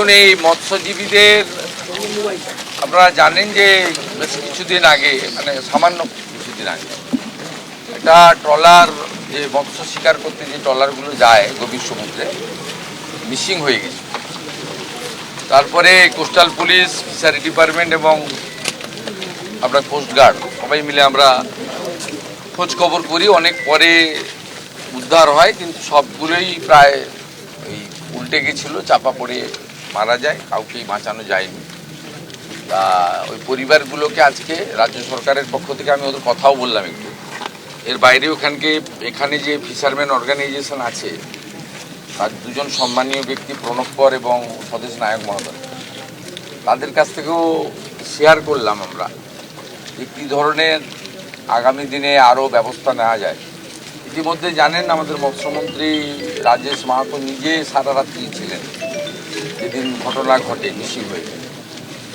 দেখুন, এই মৎস্যজীবীদের আপনারা জানেন যে বেশ কিছুদিন আগে, মানে সামান্য কিছুদিন আগে, একটা ট্রলার, যে মৎস্য শিকার করতে যে ট্রলারগুলো যায় গভীর সমুদ্রে, মিসিং হয়ে গেছে। তারপরে কোস্টাল পুলিশ, ফিশারি ডিপার্টমেন্ট এবং আমরা কোস্টগার্ড সবাই মিলে আমরা খোঁজ খবর করি। অনেক পরে উদ্ধার হয়, কিন্তু সবগুলোই প্রায় ওই উল্টে গেছিলো, চাপা পড়ে মারা যায়, কাউকেই বাঁচানো যায়নি। তা ওই পরিবারগুলোকে আজকে রাজ্য সরকারের পক্ষ থেকে আমি ওদের কথাও বললাম একটু। এর বাইরে এখানে যে ফিশারম্যান অর্গানাইজেশন আছে, তার দুজন সম্মানীয় ব্যক্তি, প্রণব কর এবং স্বদেশ নায়ক মহোদয়, তাদের কাছ থেকেও শেয়ার করলাম আমরা যে কী ধরনের আগামী দিনে আরও ব্যবস্থা নেওয়া যায়। ইতিমধ্যে জানেন আমাদের মৎস্যমন্ত্রী রাজেশ মাহাতো নিজে সারা রাত্রি ছিলেন যেদিন ঘটনা ঘটে মিসিং হয়ে।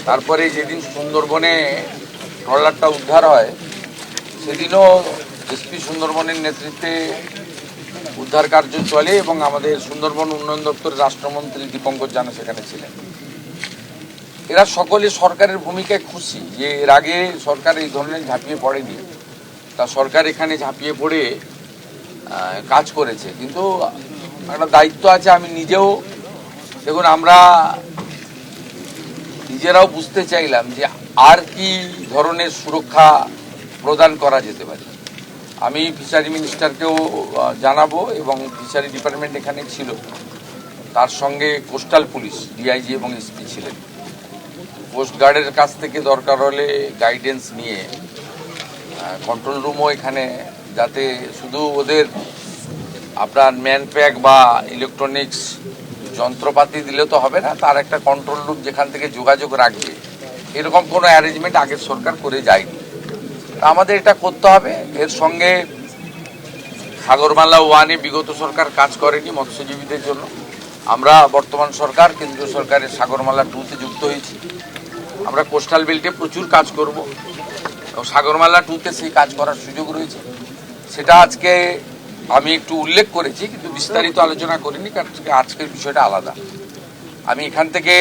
তারপরে যেদিন সুন্দরবনে ট্রলারটা উদ্ধার হয়, সেদিনও এসপি সুন্দরবনের নেতৃত্বে উদ্ধার কার্য চলে এবং আমাদের সুন্দরবন উন্নয়ন দপ্তরের রাষ্ট্রমন্ত্রী দীপঙ্কর জানা সেখানে ছিলেন। এরা সকলে সরকারের ভূমিকায় খুশি যে এর আগে সরকার এই ধরনের ঝাঁপিয়ে পড়েনি। তা সরকার এখানে ঝাঁপিয়ে পড়ে কাজ করেছে, কিন্তু একটা দায়িত্ব আছে। আমি নিজেও, দেখুন, আমরা নিজেরাও বুঝতে চাইলাম যে আর কি ধরনের সুরক্ষা প্রদান করা যেতে পারে। আমি ফিশারি মিনিস্টারকেও জানাবো এবং ফিশারি ডিপার্টমেন্ট এখানে ছিল, তার সঙ্গে কোস্টাল পুলিশ ডিআইজি এবং এসপি ছিলেন। কোস্টগার্ডের কাছ থেকে দরকার হলে গাইডেন্স নিয়ে কন্ট্রোল রুমও এখানে, যাতে শুধু ওদের আপনার ম্যানপ্যাক বা ইলেকট্রনিক্স যন্ত্রপাতি দিলে তো হবে না, তার একটা কন্ট্রোল রুম যেখান থেকে যোগাযোগ রাখবে, এরকম কোনো অ্যারেঞ্জমেন্ট আগের সরকার করে যায়নি। আমাদের এটা করতে হবে। এর সঙ্গে সাগরমালা ওয়ানে বিগত সরকার কাজ করেনি মৎস্যজীবীদের জন্য। আমরা বর্তমান সরকার, কেন্দ্রীয় সরকারের সাগরমালা 2-তে যুক্ত হয়েছি। আমরা কোস্টাল বেল্টে প্রচুর কাজ করব এবং সাগরমালা 2-তে সেই কাজ করার সুযোগ রয়েছে। সেটা আজকে আমি একটু উল্লেখ করেছি, কিন্তু বিস্তারিত আলোচনা করিনি, কারণ আজকের বিষয়টা আলাদা। আমি এখান থেকে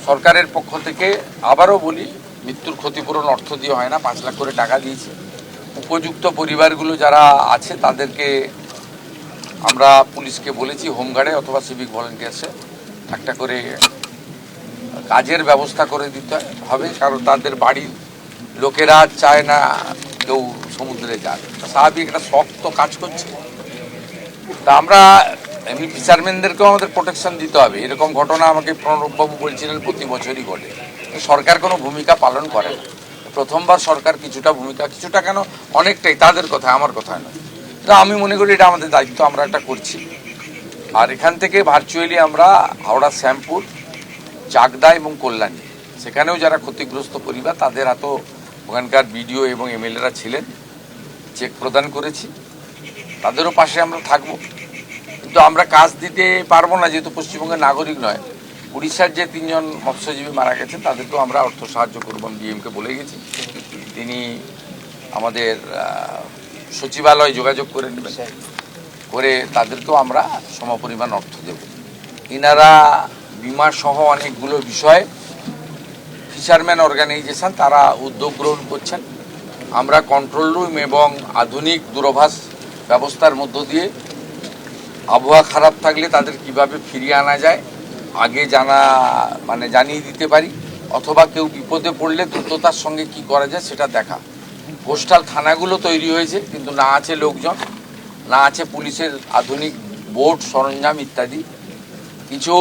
সরকারের পক্ষ থেকে আবারও বলি, মৃত্যুর ক্ষতিপূরণ অর্থ দিয়ে হয় না, 5 লাখ করে টাকা দিয়েছে। উপযুক্ত পরিবারগুলো যারা আছে তাদেরকে আমরা পুলিশকে বলেছি হোমগার্ডে অথবা সিভিক ভলেন্টিয়ার্সে একটা করে কাজের ব্যবস্থা করে দিতে হবে, কারণ তাদের বাড়ির লোকেরা চায় না কেউ সমুদ্রে যাক। স্বাভাবিক একটা শক্ত কাজ করছে। তা আমরা এমনি ফিশারম্যানদেরকেও আমাদের প্রোটেকশন দিতে হবে। এরকম ঘটনা আমাকে প্রণববাবু বলছিলেন প্রতি বছরই ঘটে, সরকার কোনো ভূমিকা পালন করে না। প্রথমবার সরকার কিছুটা কেন অনেকটাই, তাদের কথা, আমার কথা নয়। তা আমি মনে করি এটা আমাদের দায়িত্ব, আমরা এটা করছি। আর এখান থেকে ভার্চুয়ালি আমরা হাওড়া, শ্যামপুর, চাকদা এবং কল্যাণী, সেখানেও যারা ক্ষতিগ্রস্ত পরিবার তাদের হাতেও ওখানকার বিডিও এবং এমএলএরা ছিলেন, চেক প্রদান করেছি। তাদেরও পাশে আমরা থাকব। কিন্তু আমরা কাজ দিতে পারবো না, যেহেতু পশ্চিমবঙ্গের নাগরিক নয়। উড়িষ্যার যে 3 জন মৎস্যজীবী মারা গেছেন তাদেরকেও আমরা অর্থ সাহায্য করবো, ডিএমকে বলে গেছি। তিনি আমাদের সচিবালয়ে যোগাযোগ করে নেবেন, করে তাদেরকেও আমরা সমপরিমাণ অর্থ দেব। এনারা বিমা সহ অনেকগুলো বিষয় ফিশারম্যান অর্গানাইজেশন তারা উদ্যোগ গ্রহণ করছেন। আমরা কন্ট্রোল রুম এবং আধুনিক দূরভাষ ব্যবস্থার মধ্য দিয়ে আবহাওয়া খারাপ থাকলে তাদের কিভাবে ফিরিয়ে আনা যায় আগে জানিয়ে দিতে পারি, অথবা কেউ বিপদে পড়লে দ্রুততার সঙ্গে কি করা যায় সেটা দেখা। কোস্টাল থানাগুলো তৈরি হয়েছে, কিন্তু না আছে লোকজন, না আছে পুলিশের আধুনিক বোট সরঞ্জাম ইত্যাদি। কিছু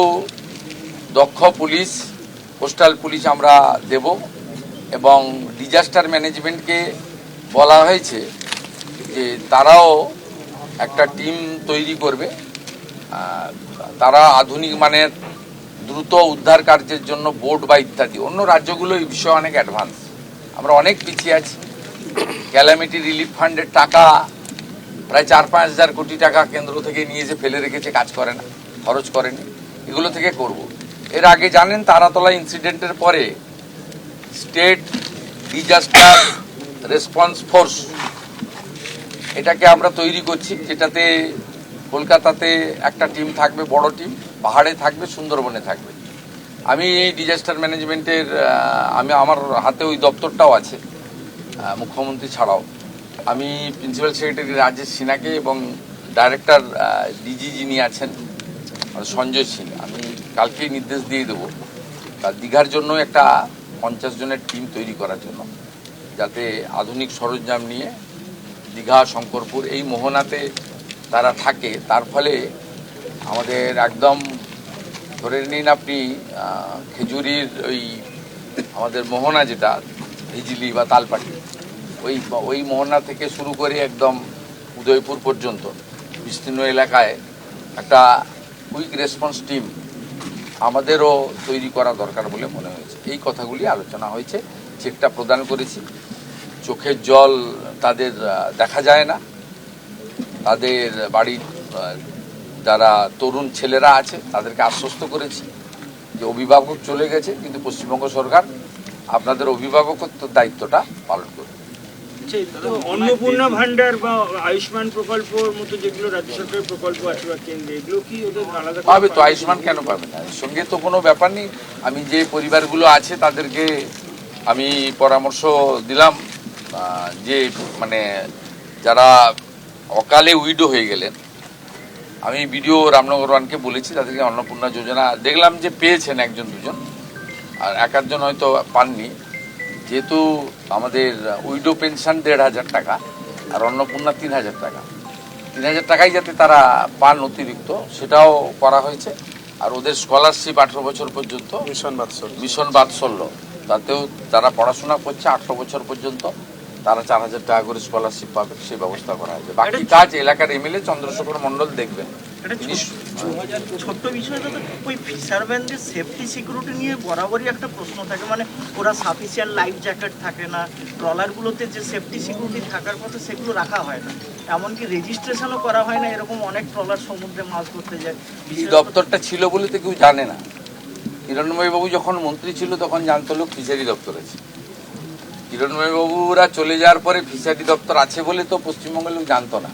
দক্ষ পুলিশ, কোস্টাল পুলিশ আমরা দেব এবং ডিজাস্টার ম্যানেজমেন্টকে বলা হয়েছে যে তারাও একটা টিম তৈরি করবে। তারা আধুনিক মানের দ্রুত উদ্ধার কার্যের জন্য বোট বা ইত্যাদি। অন্য রাজ্যগুলো এই বিষয়ে অনেক অ্যাডভান্স, আমরা অনেক পিছিয়ে আছি। ক্যালামিটি রিলিফ ফান্ডের টাকা প্রায় 4-5 হাজার কোটি টাকা কেন্দ্র থেকে নিয়ে এসে ফেলে রেখেছে, কাজ করে না, খরচ করেনি। এগুলো থেকে করব। এর আগে জানেন তারাতলা ইনসিডেন্টের পরে স্টেট ডিজাস্টার রেসপন্স ফোর্স এটাকে আমরা তৈরি করছি, যেটাতে কলকাতাতে একটা টিম থাকবে, বড় টিম, পাহাড়ে থাকবে, সুন্দরবনে থাকবে। আমি এই ডিজাস্টার ম্যানেজমেন্টের আমার হাতে ওই দপ্তরটাও আছে, মুখ্যমন্ত্রী ছাড়াও। আমি প্রিন্সিপাল সেক্রেটারি রাজেশ সিনহাকে এবং ডাইরেক্টর ডিজি যিনি আছেন সঞ্জয় সিং, আমি কালকেই নির্দেশ দিয়ে দেবো দীঘার জন্য একটা 50 জনের টিম তৈরি করার জন্য, যাতে আধুনিক সরঞ্জাম নিয়ে দীঘা, শঙ্করপুর এই মোহনাতে তারা থাকে। তার ফলে আমাদের একদম ধরে নিন আপনি খেজুরির ওই আমাদের মোহনা যেটা হিজলি বা তালপাটি, ওই মোহনা থেকে শুরু করে একদম উদয়পুর পর্যন্ত বিস্তীর্ণ এলাকায় একটা কুইক রেসপন্স টিম আমাদেরও তৈরি করা দরকার বলে মনে হয়েছে। এই কথাগুলি আলোচনা হয়েছে, চেকটা প্রদান করেছি। চোখের জল তাদের দেখা যায় না, তাদের বাড়ির যারা তরুণ ছেলেরা আছে তাদেরকে আশ্বস্ত করেছি যে অভিভাবক চলে গেছে, কিন্তু পশ্চিমবঙ্গ সরকার আপনাদের অভিভাবকত্বের দায়িত্বটা পালন করবে। অন্নপূর্ণা ভান্ডার বা আয়ুষ্মান প্রকল্পের মতো যেগুলো রাজ্য সরকারের প্রকল্প আছে বা কেন্দ্রে, এগুলো কি ওদের আলাদা পাবে তো? আয়ুষ্মান কেন পাবে না? এর সঙ্গে তো কোনো ব্যাপার নেই। আমি যে পরিবারগুলো আছে তাদেরকে আমি পরামর্শ দিলাম যে মানে যারা অকালে উইডো হয়ে গেলেন, আমি বিডিও রামনগর ওয়ানকে বলেছি তাদেরকে অন্নপূর্ণা যোজনা দেখলাম যে পেয়েছেন একজন দুজন, আর এক আধজন হয়তো পাননি। যেহেতু আমাদের উইডো পেনশন 1,500 টাকা আর অন্নপূর্ণা 3,000 টাকা, 3,000 টাকাই যাতে তারা পান অতিরিক্ত, সেটাও করা হয়েছে। আর ওদের স্কলারশিপ 18 বছর পর্যন্ত মিশন বাৎসল্য, তাতেও যারা পড়াশোনা করছে 18 বছর পর্যন্ত তারা 4,000 টাকা করে স্কলারশিপ পাবে, সেই ব্যবস্থা করা হয়েছে। বাকি কাজ এলাকার এমএলএ চন্দ্রশেখর মন্ডল দেখবেন। ছোট্ট বিষয় তো, ওই ফিশারম্যানদের সেফটি সিকিউরিটি নিয়ে বরাবরই একটা প্রশ্ন থাকে, মানে ওরা সাফিসিয়েন্ট লাইফ জ্যাকেট থাকে না, ট্রলারগুলোতে যে সেফটি সিকিউরিটি থাকার কথা সেগুলো রাখা হয় না, এমনকি রেজিস্ট্রেশনও করা হয় না। এরকম অনেক ট্রলার সমুদ্রে মাছ ধরতে যায়। এই দপ্তরটা ছিল বলে তো কেউ জানে না। কিরণময়বাবু যখন মন্ত্রী ছিল তখন জানতো লোক ফিশারি দপ্তর আছে। কিরণময়বাবুরা চলে যাওয়ার পরে ফিশারি দপ্তর আছে বলে তো পশ্চিমবঙ্গের লোক জানতো না,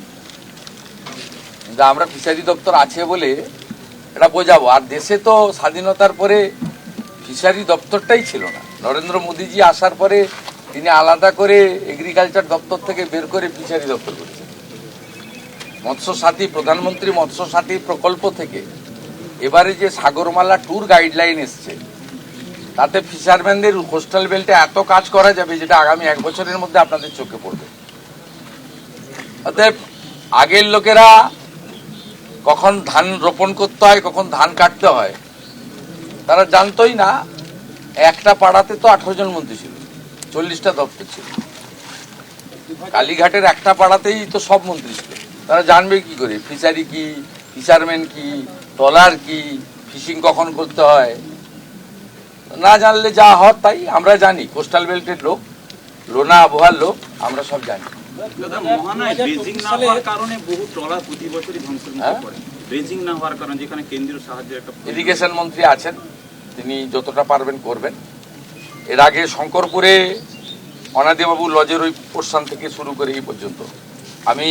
কিন্তু আমরা ফিশারি দপ্তর আছে বলে এটা বোঝাবো। আর দেশে তো স্বাধীনতার পরে ফিশারি দপ্তরটাই ছিল না। নরেন্দ্র মোদীজি আসার পরে তিনি আলাদা করে এগ্রিকালচার দপ্তর থেকে বের করে ফিশারি দপ্তর করেছেন। মৎস্য সাথী, প্রধানমন্ত্রী মৎস্য সাথী প্রকল্প থেকে এবারে যে সাগরমালা ট্যুর গাইডলাইন এসছে, তাতে ফিশারম্যানদের কোস্টাল বেল্টে এত কাজ করা যাবে যেটা আগামী 1 বছরের মধ্যে আপনাদের চোখে পড়বে। অতএব আগের লোকেরা কখন ধান রোপণ করতে হয়, কখন ধান কাটতে হয় তারা জানতোই না। একটা পাড়াতে তো 18 জন মন্ত্রী ছিল, 40টা দপ্তর ছিল। কালীঘাটের একটা পাড়াতেই তো সব মন্ত্রী ছিল। তারা জানবে কি করে ফিশারি কি, ফিশারম্যান কি, ট্রলার কি, ফিশিং কখন করতে হয়? না জানলে যা হয় তাই। আমরা জানি, কোস্টাল বেল্টের লোক, লোনা আবহাওয়ার লোক, আমরা সব জানি। ইরিগেশন মন্ত্রী আছেন, তিনি যতটা পারবেন করবেন। এর আগে শঙ্করপুরে অনাদিবাবু লজের ওই পোর্শন থেকে শুরু করে এই পর্যন্ত আমি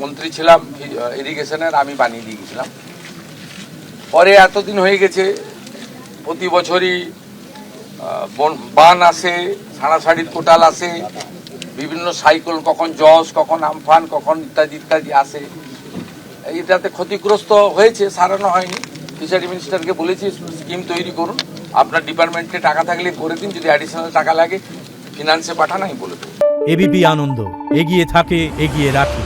মন্ত্রী ছিলাম ইরিগেশনের, আমি বানিয়ে দিয়ে গেছিলাম। পরে এতদিন হয়ে গেছে, প্রতি বছরই বান আসে, সাড়াসাড়ির কোটাল আসে, বিভিন্ন সাইকেল, কখন জস, কখন আমফান, কখন ইত্যাদি ইত্যাদি আসে। এটাতে ক্ষতিগ্রস্ত হয়েছে, সারানো হয়নি। ফিশারি মিনিস্টারকে বলেছি স্কিম তৈরি করুন, আপনার ডিপার্টমেন্টে টাকা থাকলে করে দিন, যদি অ্যাডিশনাল টাকা লাগে ফিনান্সে পাঠান, আমি বলে দেবো। এবিপি আনন্দ, এগিয়ে থাকে, এগিয়ে রাখে।